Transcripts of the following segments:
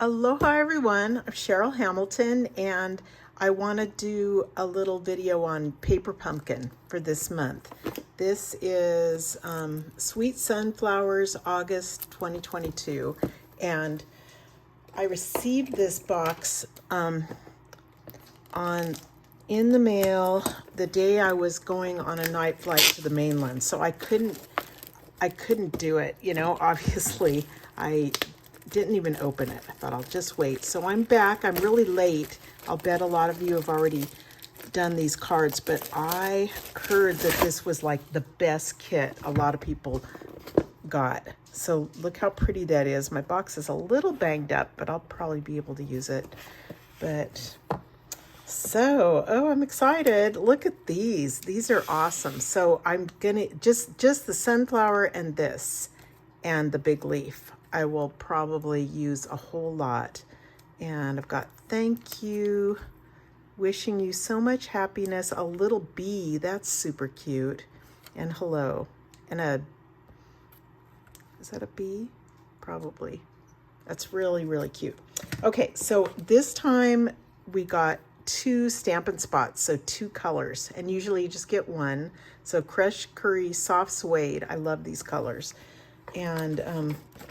Aloha everyone, I'm Cheryl Hamilton and I want to do a little video on paper pumpkin for this month. This is Sweet Sunflowers, August 2022, and I received this box in the mail the day I was going on a night flight to the mainland, so I couldn't do it, you know, obviously. I didn't even open it. I thought I'll just wait. So I'm back. I'm really late. I'll bet a lot of you have already done these cards, but I heard that this was like the best kit a lot of people got. So look how pretty that is. My box is a little banged up, but I'll probably be able to use it. But so, I'm excited. Look at these. These are awesome. So I'm gonna just the sunflower and this and the big leaf. I will probably use a whole lot. And I've got thank you, wishing you so much happiness, a little bee, that's super cute, and hello, and is that a bee? Probably. That's really, really cute. Okay, so this time we got 2 Stampin' Spots, so 2 colors, and usually you just get one. So Crushed Curry Soft Suede, I love these colors. And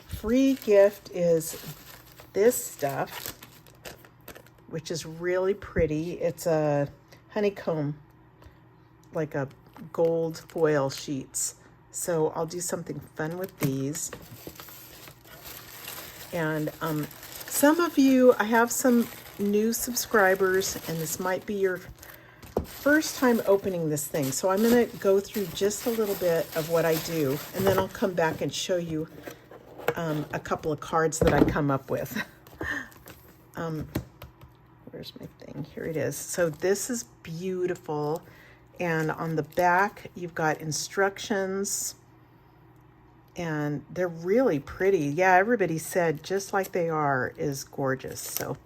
free gift is this stuff, which is really pretty. It's a honeycomb, like a gold foil sheets. So I'll do something fun with these. And some of you, I have some new subscribers, and this might be your first time opening this thing. So I'm going to go through just a little bit of what I do, and then I'll come back and show you a couple of cards that I come up with. Where's my thing? Here it is. So this is beautiful. And on the back, you've got instructions, and they're really pretty. Yeah, everybody said just like they are is gorgeous. So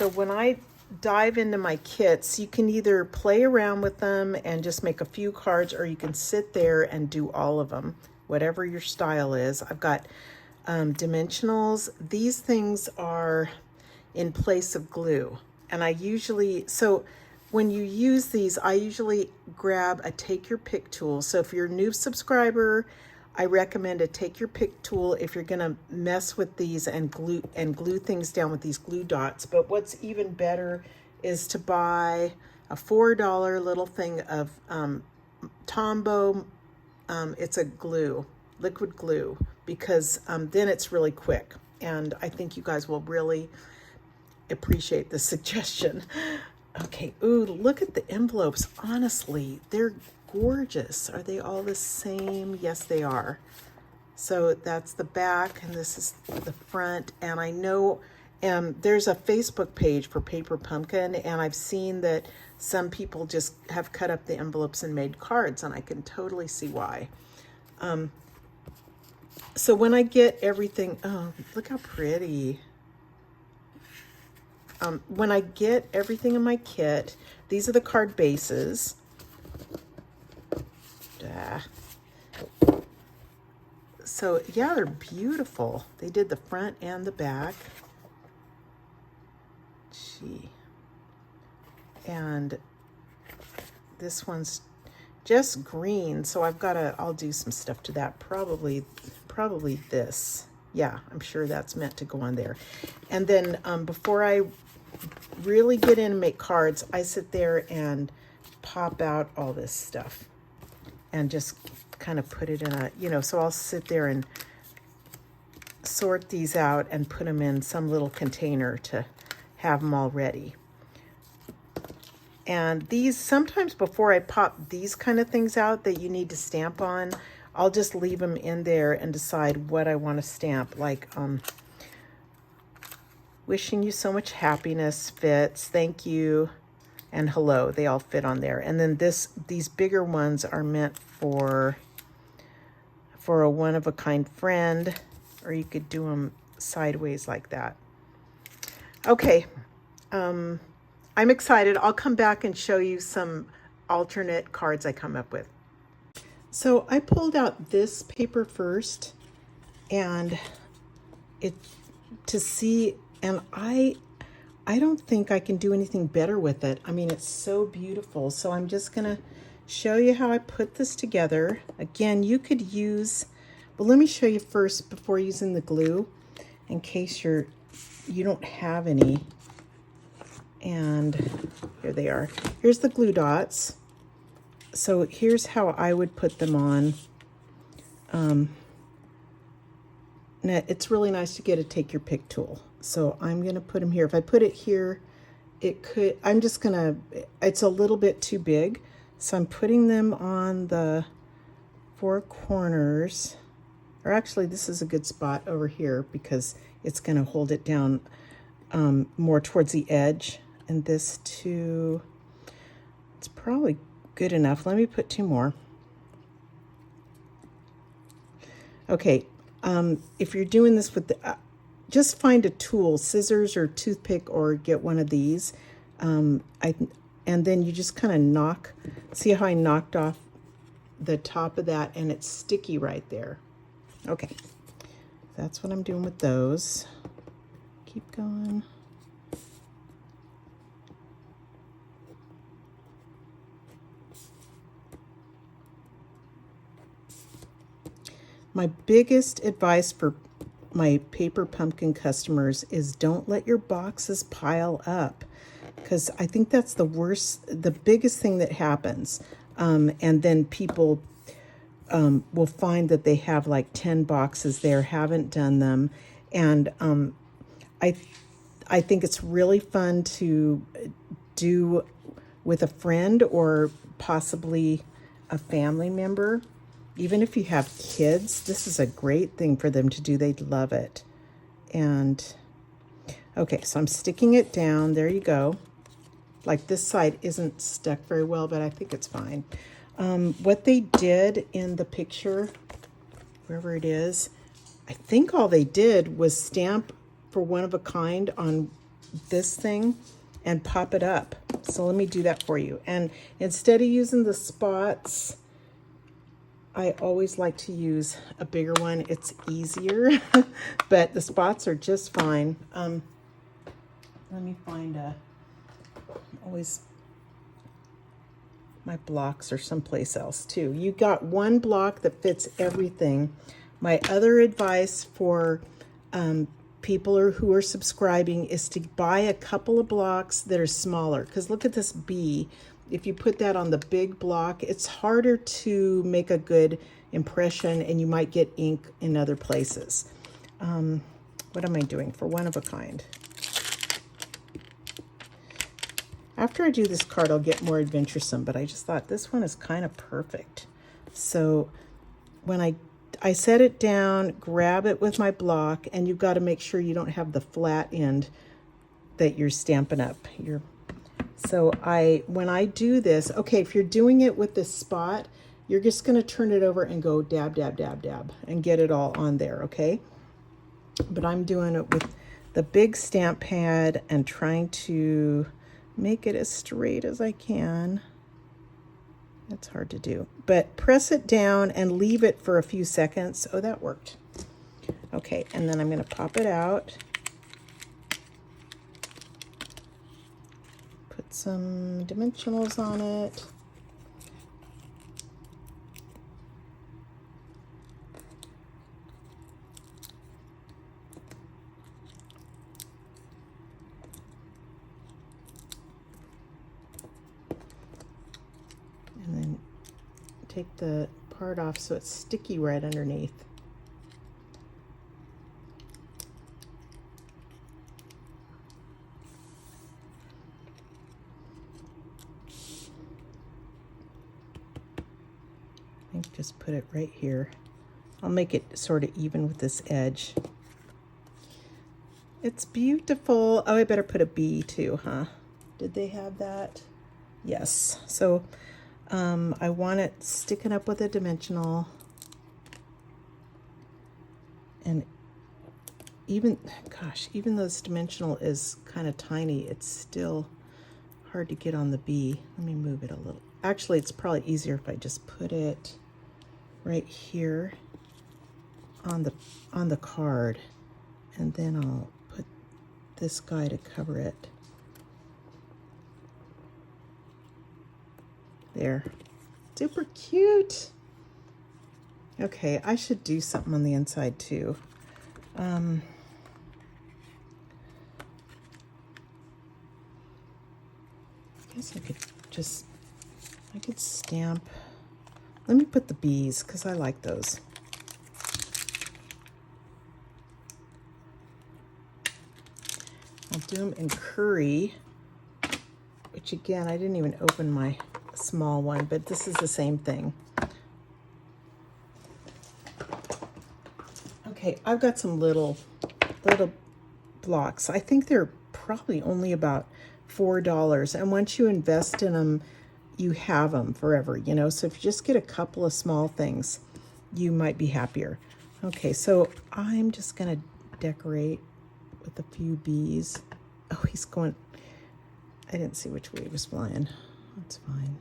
when I dive into my kits, you can either play around with them and just make a few cards, or you can sit there and do all of them, whatever your style is. I've got dimensionals. These things are in place of glue. And I usually, so when you use these, I usually grab a take your pick tool. So if you're a new subscriber, I recommend a take your pick tool if you're gonna mess with these and glue things down with these glue dots. But what's even better is to buy a $4 little thing of Tombow. It's a glue, liquid glue, because then it's really quick. And I think you guys will really appreciate the suggestion. Okay, ooh, look at the envelopes. Honestly, they're gorgeous. Are they all the same? Yes, they are. So that's the back, and this is the front. And I know there's a Facebook page for Paper Pumpkin, and I've seen that some people just have cut up the envelopes and made cards, and I can totally see why. So when I get everything, oh, look how pretty. When I get everything in my kit, these are the card bases. So yeah, they're beautiful. They did the front and the back. Gee. And this one's just green, so I'll do some stuff to that. Probably this. Yeah, I'm sure that's meant to go on there. And then before I really get in and make cards, I sit there and pop out all this stuff and just kind of put it in a, you know, so I'll sit there and sort these out and put them in some little container to have them all ready. And these, sometimes before I pop these kind of things out that you need to stamp on, I'll just leave them in there and decide what I want to stamp. Like wishing you so much happiness fits, thank you, and hello. They all fit on there. And then these bigger ones are meant for a one-of-a-kind friend, or you could do them sideways like that. Okay, I'm excited. I'll come back and show you some alternate cards I come up with. So I pulled out this paper first and it to see, and I don't think I can do anything better with it. I mean, it's so beautiful. So I'm just gonna show you how I put this together. Again, you could use, but let me show you first before using the glue in case you don't have any. And here they are. Here's the glue dots. So here's how I would put them on. Now it's really nice to get a take your pick tool. So I'm gonna put them here. If I put it here, I'm just gonna, it's a little bit too big. So I'm putting them on the four corners, or actually this is a good spot over here because it's gonna hold it down more towards the edge. And this too, it's probably good enough. Let me put two more. Okay, if you're doing this with the, just find a tool, scissors or toothpick, or get one of these. And then you just kind of knock, see how I knocked off the top of that and it's sticky right there. Okay, that's what I'm doing with those. Keep going. My biggest advice for my paper pumpkin customers is don't let your boxes pile up, because I think that's the biggest thing that happens. And then people will find that they have like 10 boxes there, haven't done them. And I think it's really fun to do with a friend or possibly a family member. Even if you have kids, this is a great thing for them to do. They'd love it. And okay, so I'm sticking it down. There you go. Like this side isn't stuck very well, but I think it's fine. What they did in the picture, wherever it is, I think all they did was stamp for one of a kind on this thing and pop it up. So let me do that for you. And instead of using the spots, I always like to use a bigger one. It's easier, but the spots are just fine. Let me find my blocks are someplace else too. You got one block that fits everything. My other advice for people who are subscribing is to buy a couple of blocks that are smaller, because look at this bee. If you put that on the big block, it's harder to make a good impression and you might get ink in other places. What am I doing for one of a kind? After I do this card, I'll get more adventuresome, but I just thought this one is kind of perfect. So when I set it down, grab it with my block, and you've got to make sure you don't have the flat end that you're stamping up. So when I do this, okay, if you're doing it with this spot, you're just going to turn it over and go dab, dab, dab, dab, and get it all on there, okay? But I'm doing it with the big stamp pad and trying to make it as straight as I can. That's hard to do. But press it down and leave it for a few seconds. Oh, that worked. Okay, and then I'm going to pop it out. Put some dimensionals on it. And then take the part off so it's sticky right underneath. I think just put it right here. I'll make it sort of even with this edge. It's beautiful. Oh, I better put a bee too, huh? Did they have that? Yes. So I want it sticking up with a dimensional. And even though this dimensional is kind of tiny, it's still hard to get on the bee. Let me move it a little. actually, it's probably easier if I just put it right here on the card, and then I'll put this guy to cover it. There. Super cute. Okay, I should do something on the inside too. I guess I could stamp. Let me put the bees, because I like those. I'll do them in curry, which again, I didn't even open my small one, but this is the same thing. Okay, I've got some little blocks. I think they're probably only about $4, and once you invest in them, you have them forever, you know. So if you just get a couple of small things, you might be happier. Okay, so I'm just gonna decorate with a few bees. Oh, he's going, I didn't see which way he was flying. That's fine.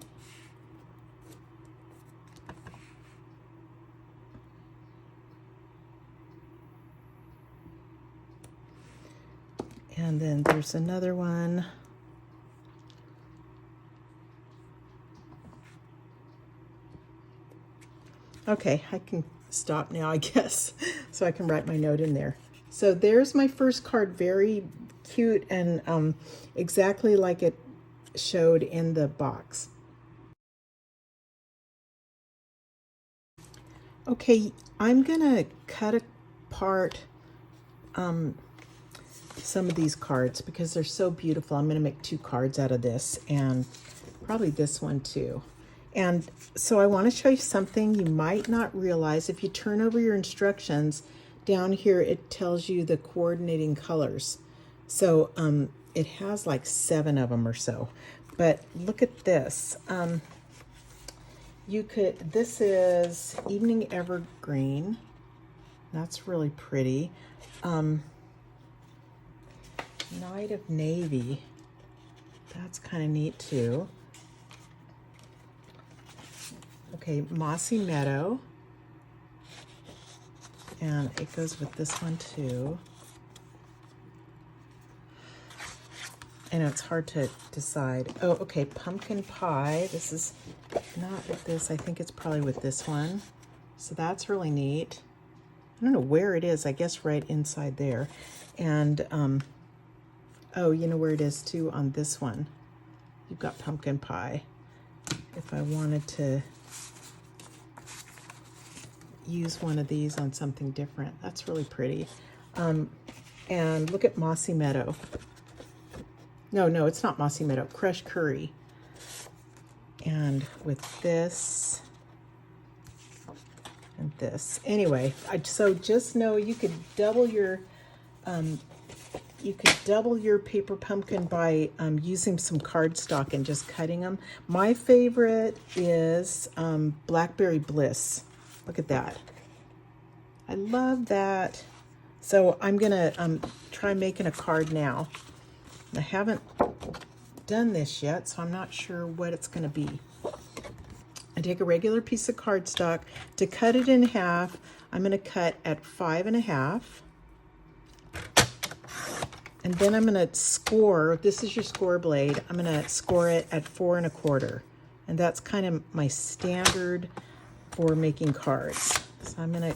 And then there's another one. Okay, I can stop now, I guess, so I can write my note in there. So there's my first card, very cute and exactly like it showed in the box. Okay, I'm gonna cut apart some of these cards because they're so beautiful. I'm gonna make 2 cards out of this, and probably this one too. And so I want to show you something you might not realize. If you turn over your instructions, down here it tells you the coordinating colors. So it has like 7 of them or so. But look at this. This is Evening Evergreen. That's really pretty. Night of Navy. That's kind of neat too. Okay, Mossy Meadow. And it goes with this one too. And it's hard to decide. Oh, okay, Pumpkin Pie. This is not with this. I think it's probably with this one. So that's really neat. I don't know where it is. I guess right inside there. And, oh, you know where it is too on this one. You've got Pumpkin Pie. If I wanted to use one of these on something different. That's really pretty. And look at Mossy Meadow. No, it's not Mossy Meadow. Crushed Curry. And with this and this. Anyway, so just know you could double your paper pumpkin by using some cardstock and just cutting them. My favorite is Blackberry Bliss. Look at that. I love that. So I'm gonna try making a card now. I haven't done this yet, so I'm not sure what it's gonna be. I take a regular piece of cardstock. To cut it in half, I'm gonna cut at 5 1/2. And then I'm gonna score, this is your score blade, I'm gonna score it at 4 1/4. And that's kind of my standard for making cards. So I'm gonna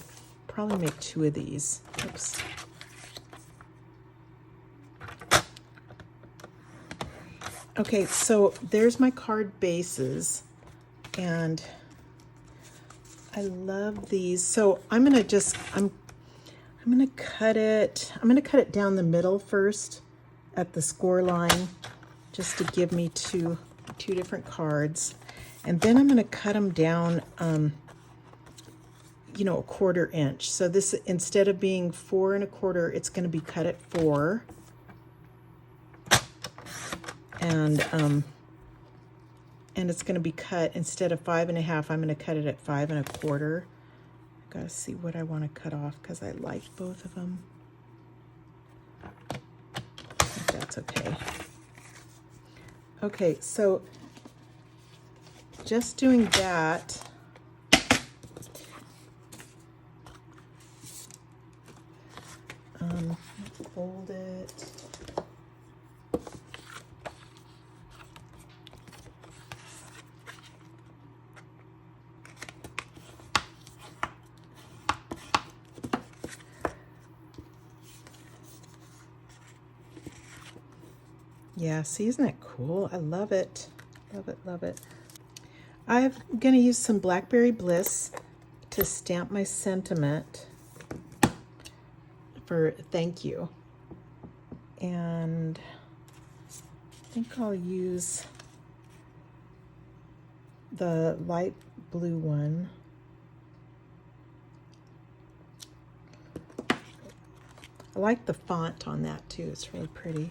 probably make 2 of these. Oops. Okay, so there's my card bases, and I love these. So I'm gonna cut it down the middle first at the score line, just to give me two different cards. And then I'm gonna cut them down, you know, 1/4 inch. So this, instead of being 4 1/4, it's gonna be cut at 4. And it's gonna be cut, instead of 5 1/2, I'm gonna cut it at 5 1/4. Gotta see what I want to cut off because I like both of them. I think that's okay. Okay, so just doing that. Fold it. Yeah, see, isn't that cool? I love it. Love it, love it. I'm going to use some Blackberry Bliss to stamp my sentiment for thank you. And I think I'll use the light blue one. I like the font on that too. It's really pretty.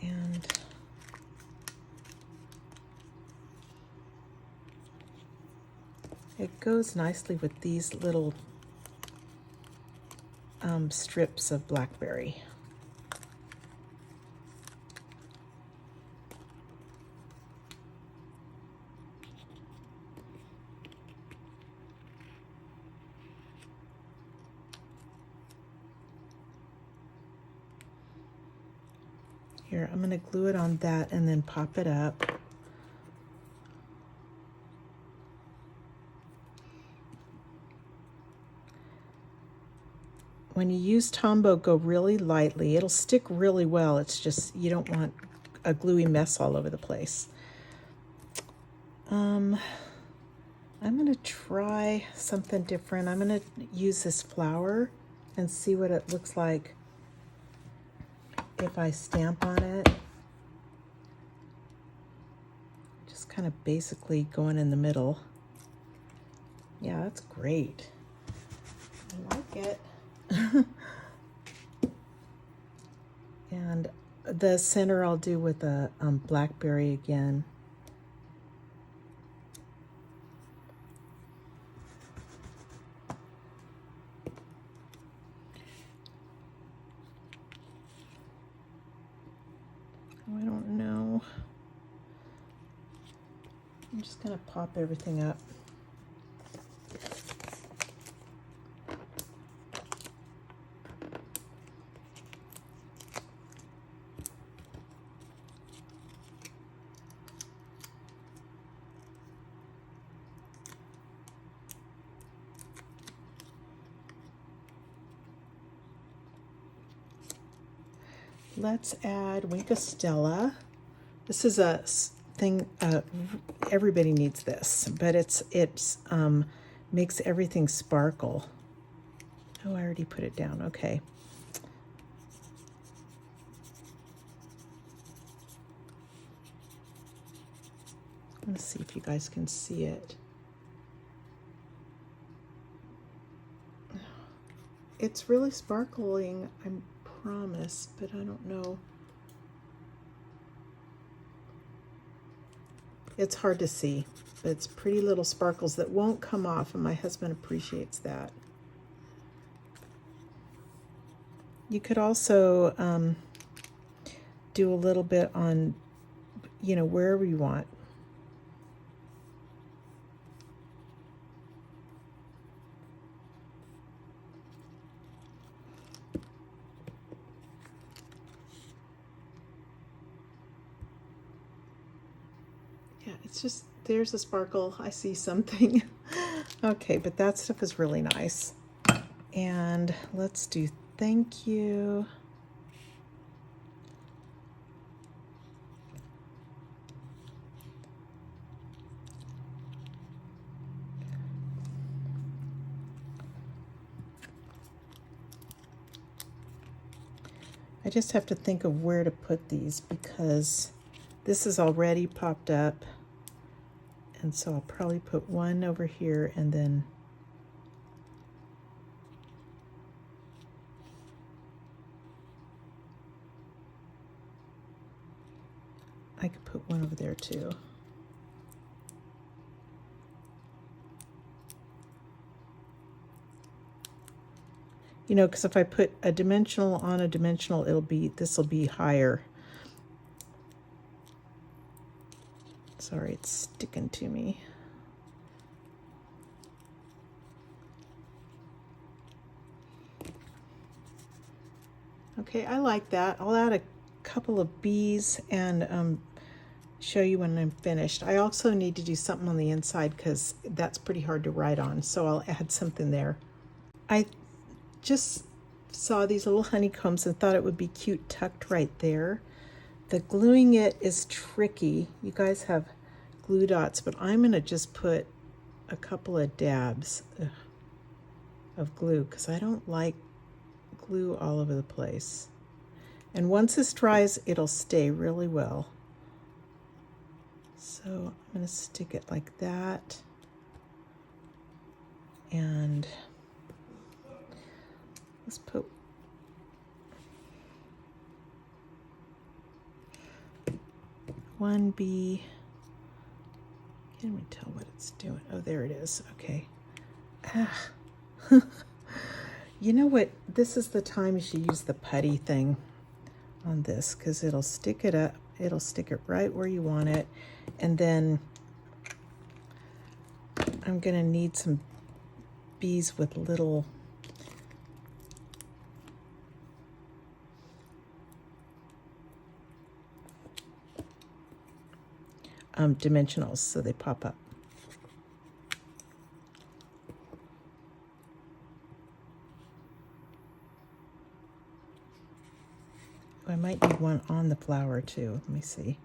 And it goes nicely with these little strips of blackberry. Here, I'm going to glue it on that and then pop it up. When you use Tombow, go really lightly. It'll stick really well. It's just you don't want a gluey mess all over the place. I'm going to try something different. I'm going to use this flower and see what it looks like if I stamp on it. Just kind of basically going in the middle. Yeah, that's great. I like it. And the center I'll do with a blackberry again. Oh, I don't know. I'm just gonna pop everything up. Let's add Wink Stella. This is a thing, everybody needs this, but it's makes everything sparkle. Oh, I already put it down, okay. Let's see if you guys can see it. It's really sparkling, I promise, but I don't know. It's hard to see, but it's pretty little sparkles that won't come off, and my husband appreciates that. You could also do a little bit on, wherever you want. Yeah, it's just, there's a sparkle. I see something. Okay, but that stuff is really nice. And let's do thank you. I just have to think of where to put these because this is already popped up. And so I'll probably put one over here and then I could put one over there too. Because if I put a dimensional on a dimensional, this will be higher. Sorry, it's sticking to me. Okay, I like that. I'll add a couple of bees and show you when I'm finished. I also need to do something on the inside because that's pretty hard to write on, so I'll add something there. I just saw these little honeycombs and thought it would be cute tucked right there. The gluing it is tricky. You guys have glue dots, but I'm gonna just put a couple of dabs of glue because I don't like glue all over the place. And once this dries, it'll stay really well. So I'm going to stick it like that. And let's put one bee. Can't even tell what it's doing. Oh, there it is. Okay. Ah. You know what? This is the time you should use the putty thing on this because it'll stick it up. It'll stick it right where you want it. And then I'm going to need some bees with little dimensionals so they pop up. I might need one on the flower too. Let me see.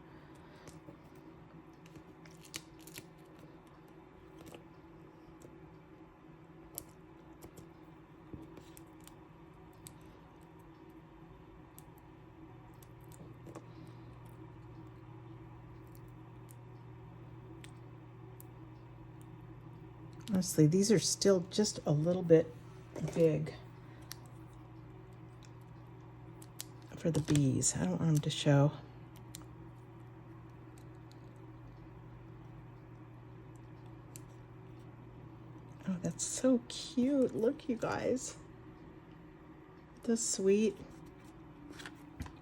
Honestly, these are still just a little bit big for the bees. I don't want them to show. Oh, that's so cute. Look, you guys. That's sweet.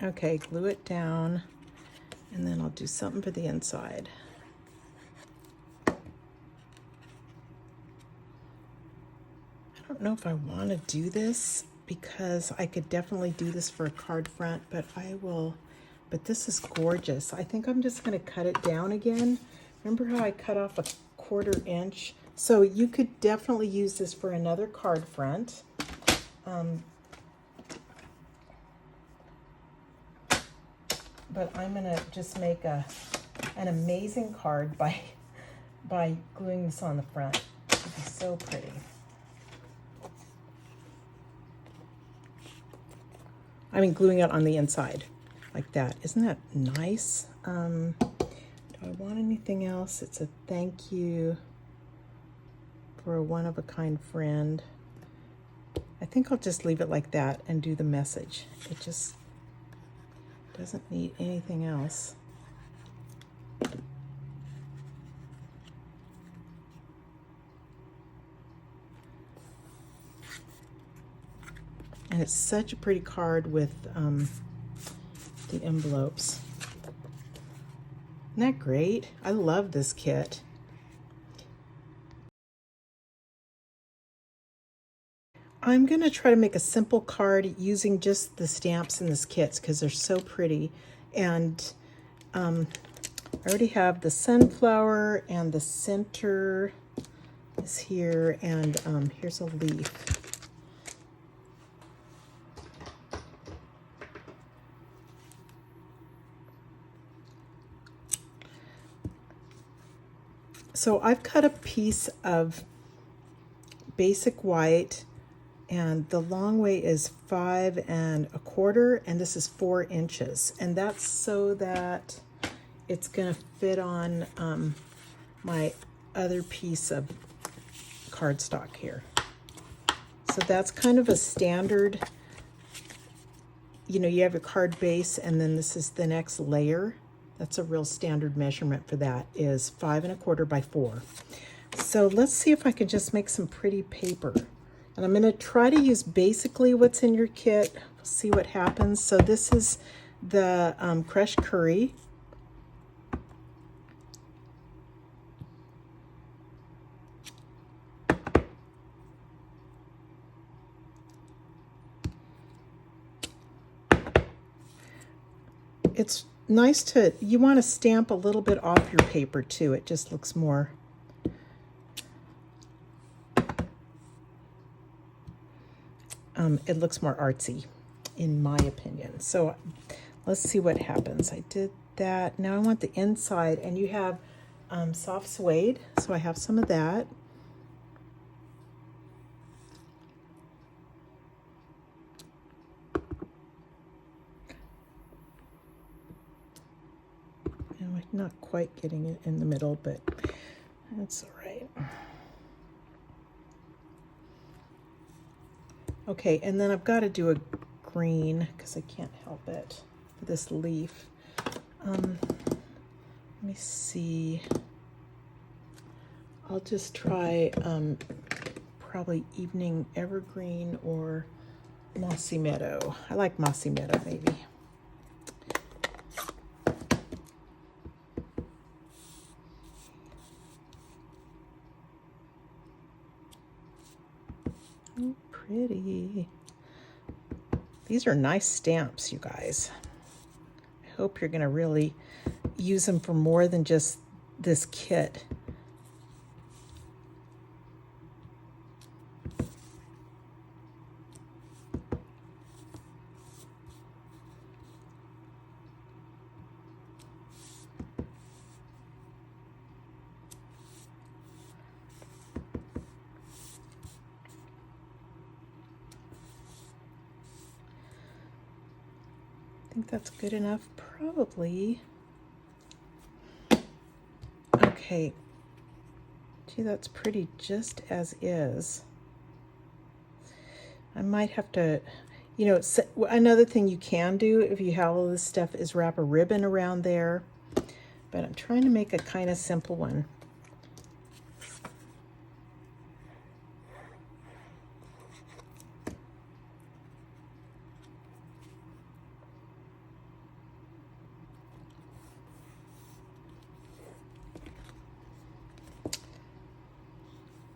Okay, glue it down, and then I'll do something for the inside. I don't know if I want to do this because I could definitely do this for a card front, but but this is gorgeous. I think I'm just going to cut it down again. Remember how I cut off a 1/4 inch? So you could definitely use this for another card front. But I'm going to just make an amazing card by gluing this on the front. It'd be so pretty. I mean, gluing it on the inside like that. Isn't that nice? Do I want anything else? It's a thank you for a one-of-a-kind friend. I think I'll just leave it like that and do the message. It just doesn't need anything else. And it's such a pretty card with the envelopes. Isn't that great? I love this kit. I'm going to try to make a simple card using just the stamps in this kit because they're so pretty. And I already have the sunflower, and the center is here, and here's a leaf. So I've cut a piece of basic white, and the long way is 5 1/4, and this is 4 inches. And that's so that it's gonna fit on my other piece of cardstock here. So that's kind of a standard, you know, you have a card base and then this is the next layer. That's a real standard measurement for that, is 5 1/4 by 4. So let's see if I can just make some pretty paper. And I'm gonna try to use basically what's in your kit. We'll see what happens. So this is the crushed curry. it's nice to, you want to stamp a little bit off your paper too. It just looks more, it looks more artsy, in my opinion. So let's see what happens. I did that. Now I want the inside, and you have soft suede, so I have some of that. I'm not quite getting it in the middle, but that's all right. Okay, and then I've got to do a green because I can't help it for this leaf. Let me see. I'll just try probably Evening Evergreen or Mossy Meadow. I like Mossy Meadow, maybe. Oh, pretty. These are nice stamps, you guys. I hope you're going to really use them for more than just this kit. I think that's good enough, probably. Okay. Gee, that's pretty just as is. I might have to, you know, another thing you can do if you have all this stuff is wrap a ribbon around there. But I'm trying to make a kind of simple one.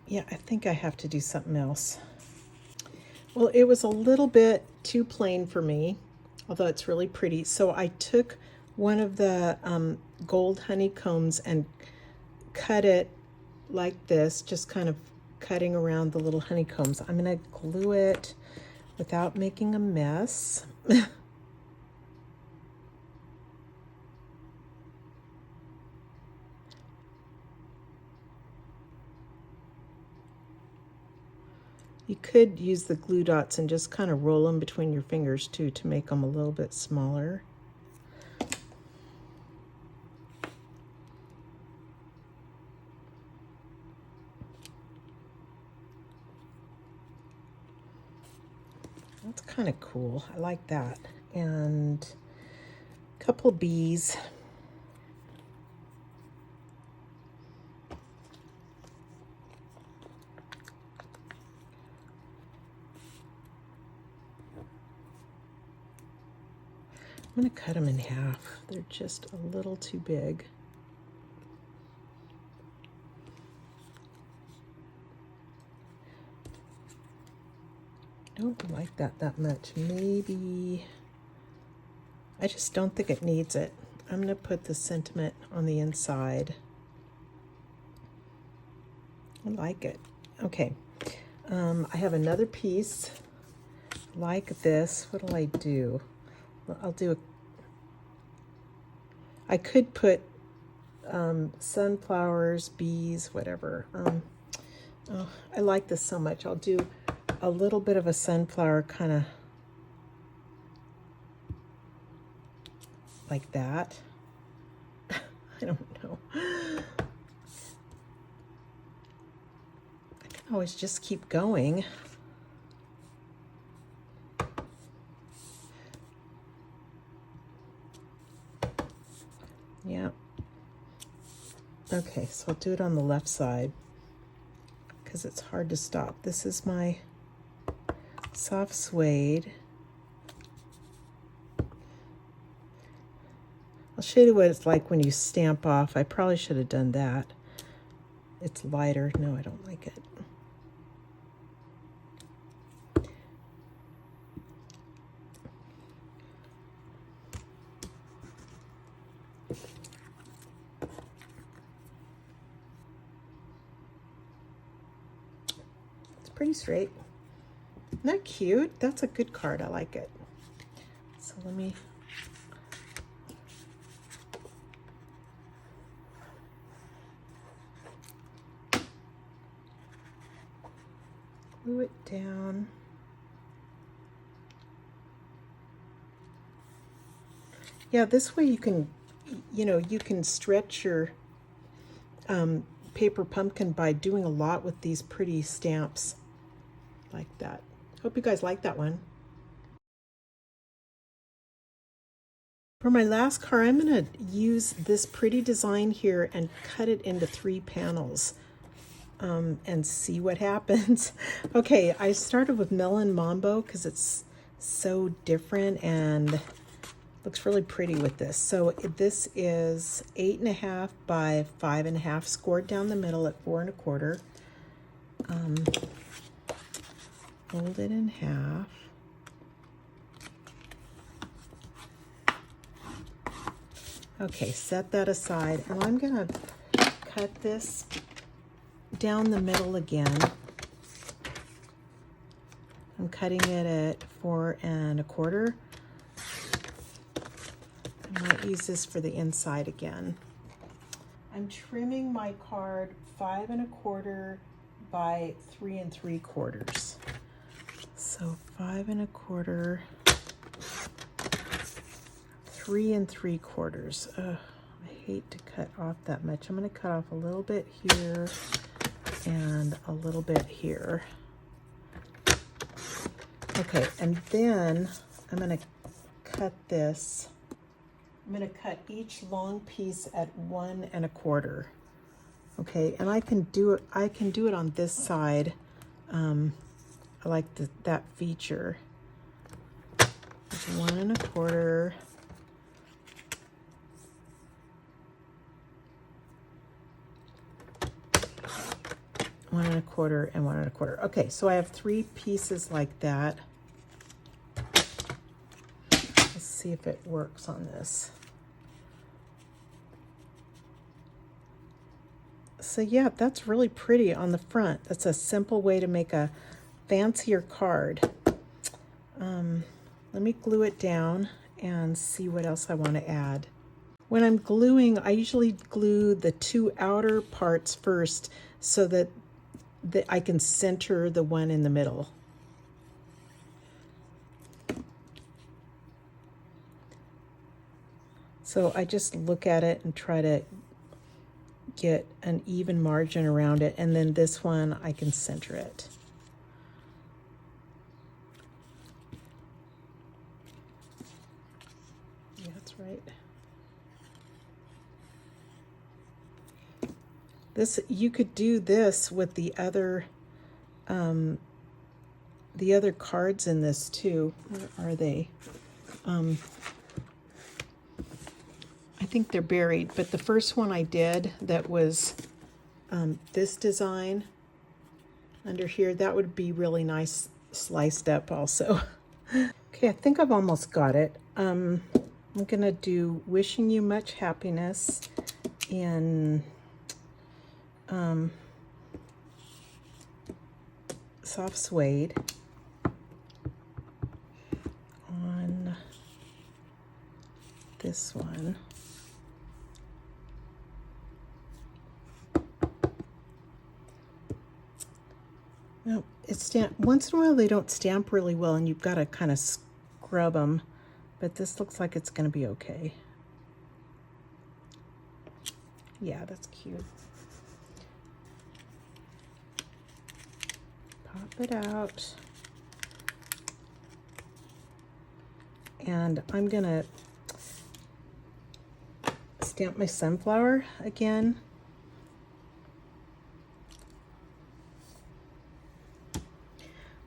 Yeah, I think I have to do something else. Well, it was a little bit too plain for me, although it's really pretty. So I took one of the gold honeycombs and cut it like this, just kind of cutting around the little honeycombs. I'm going to glue it without making a mess. You could use the glue dots and just kind of roll them between your fingers too to make them a little bit smaller. That's kind of cool. I like that. And a couple of bees. I'm going to cut them in half. They're just a little too big. I don't like that much. Maybe, I just don't think it needs it. I'm going to put the sentiment on the inside. I like it. Okay. I have another piece like this. What will I do? I'll do I could put sunflowers, bees, whatever. Oh, I like this so much. I'll do a little bit of a sunflower kind of like that. I don't know. I can always just keep going. Yeah. Okay, so I'll do it on the left side because it's hard to stop. This is my soft suede. I'll show you what it's like when you stamp off. I probably should have done that. It's lighter. No, I don't like it. It's pretty straight. Isn't that cute? That's a good card. I like it. So let me... glue it down. Yeah, this way you can, you can stretch your paper pumpkin by doing a lot with these pretty stamps like that. Hope you guys like that one. For my last card, I'm going to use this pretty design here and cut it into 3 panels. And see what happens. Okay, I started with Melon Mambo because it's so different and looks really pretty with this. So this is 8.5 by 5.5, scored down the middle at 4 1/4. Fold it in half. Okay, set that aside, and I'm gonna cut this down the middle again. I'm cutting it at 4 1/4. I might use this for the inside again. I'm trimming my card 5 1/4 by 3 3/4. So 5 1/4, 3 3/4. I hate to cut off that much. I'm going to cut off a little bit here and a little bit here. Okay, and then I'm going to cut this. I'm going to cut each long piece at 1 1/4. Okay, and I can do it on this side. I like that feature. It's 1 1/4. One and a quarter and 1 1/4. Okay, so I have 3 pieces like that. Let's see if it works on this. So yeah, that's really pretty on the front. That's a simple way to make a fancier card. Let me glue it down and see what else I want to add. When I'm gluing, I usually glue the 2 outer parts first so that I can center the one in the middle. So I just look at it and try to get an even margin around it, and then this one I can center it. Yeah, that's right. This, you could do this with the other cards in this too. Where are they? I think they're buried, but the first one I did that was this design under here, that would be really nice sliced up also. Okay, I think I've almost got it. I'm gonna do Wishing You Much Happiness in soft suede on this one. No, it's once in a while they don't stamp really well and you've got to kind of scrub them, but this looks like it's going to be okay. Yeah, that's cute. Pop it out. And I'm going to stamp my sunflower again.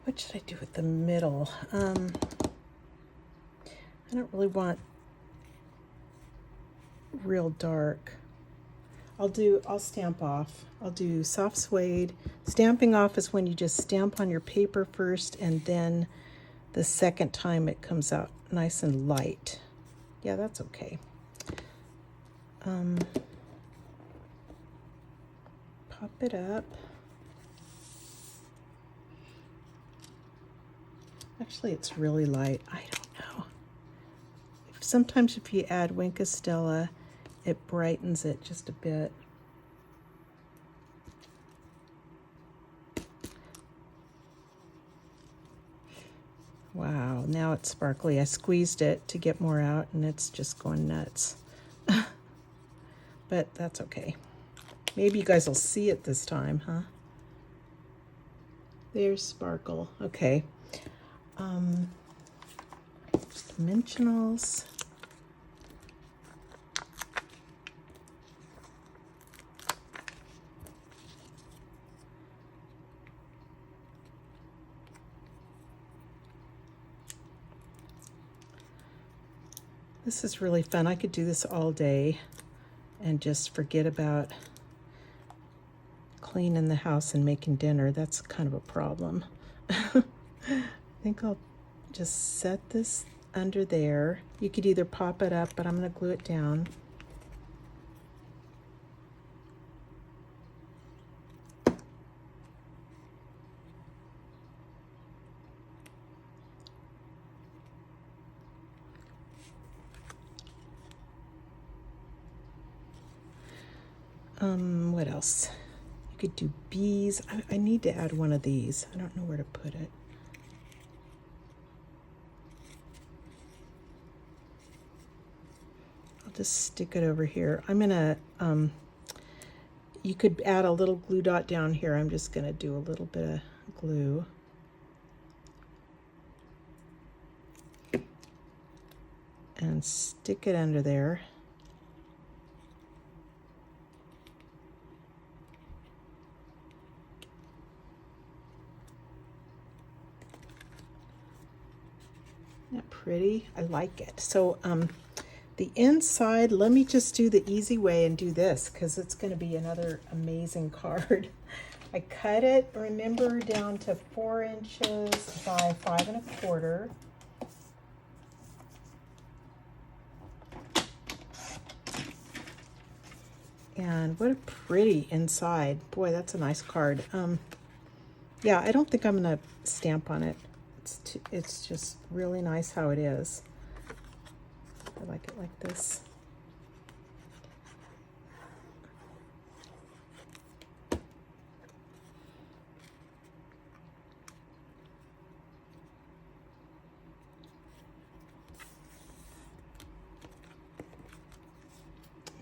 What should I do with the middle? I don't really want real dark. I'll stamp off. I'll do soft suede. Stamping off is when you just stamp on your paper first and then the second time it comes out nice and light. Yeah, that's okay. Pop it up. Actually, it's really light. I don't know. Sometimes if you add Wink of Stella, it brightens it just a bit. Wow, now it's sparkly. I squeezed it to get more out and it's just going nuts. But that's okay. Maybe you guys will see it this time, huh? There's sparkle. Okay. Dimensionals. This is really fun. I could do this all day and just forget about cleaning the house and making dinner. That's kind of a problem. I think I'll just set this under there. You could either pop it up, but I'm going to glue it down. What else? You could do bees. I need to add one of these. I don't know where to put it. I'll just stick it over here. I'm gonna, you could add a little glue dot down here. I'm just gonna do a little bit of glue. And stick it under there. Isn't that pretty? I like it. So the inside, let me just do the easy way and do this because it's going to be another amazing card. I cut it, remember, down to 4 inches by 5 1/4. And what a pretty inside. Boy, that's a nice card. Yeah, I don't think I'm going to stamp on it. It's just really nice how it is. I like it like this.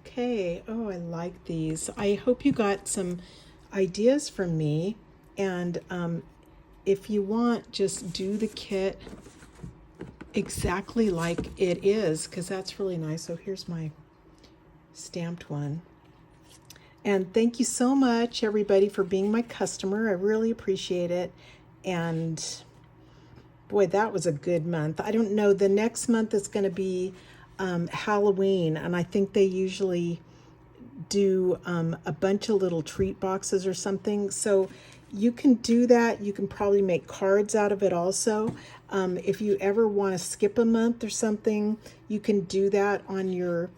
Okay, oh, I like these. I hope you got some ideas from me. And if you want, just do the kit exactly like it is, because that's really nice. So here's my stamped one. And thank you so much, everybody, for being my customer. I really appreciate it. And boy, that was a good month. I don't know, the next month is going to be Halloween, and I think they usually do a bunch of little treat boxes or something. So you can do that. You can probably make cards out of it also. If you ever want to skip a month or something, you can do that on your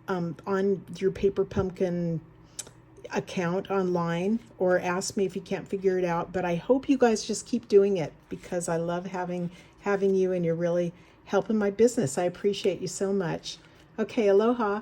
Paper Pumpkin account online, or ask me if you can't figure it out. But I hope you guys just keep doing it because I love having you, and you're really helping my business. I appreciate you so much. Okay, aloha.